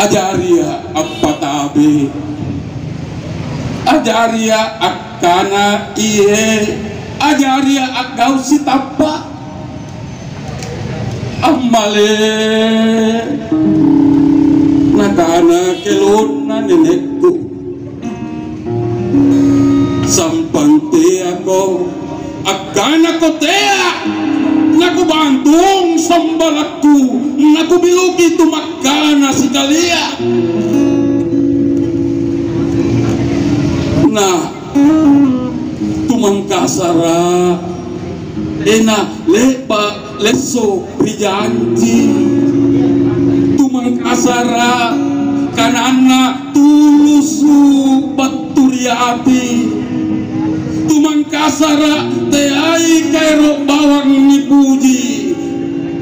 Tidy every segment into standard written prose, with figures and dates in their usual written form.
ajaria apa tabi ajaria akana iye ajaria akau si tapa amale nakana kelon na nenekku sampante ako akana kotea naku bantung sambalakku naku biluki tumakana si kalia nah tumangkasara ena lepa leso prijanji tumangkasara kanana tulusu baturiati tumangkasara teai kairo bawang nipuji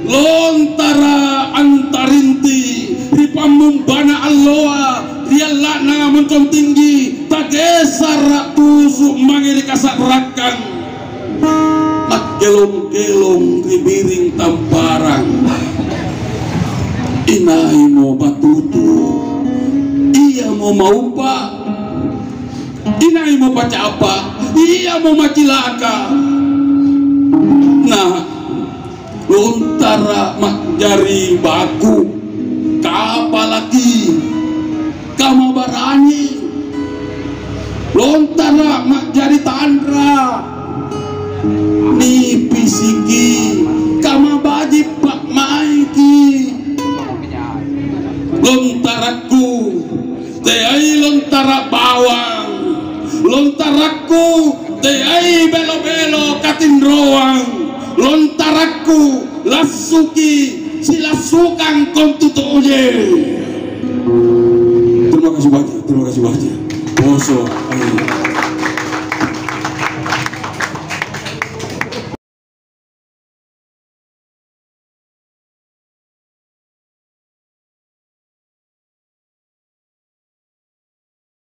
lontara antarinti ripamumbana alloa rialana mencom tinggi tagesar tusuk mangiri kasarakan mak gelong-gelong ribiring tamparang inai mau batutu iya mau maupa inai mau baca apa iya mau macilaka nah lontara mak jari baku kapalaki kama barani lontara mak jari tandra ni pisiki kama baji pak maiki lontaraku teai lontara bawang lontaraku teai belo-belo katinroang lontaraku lasuki silasukan kontutoje. Terima kasih banyak. Poso.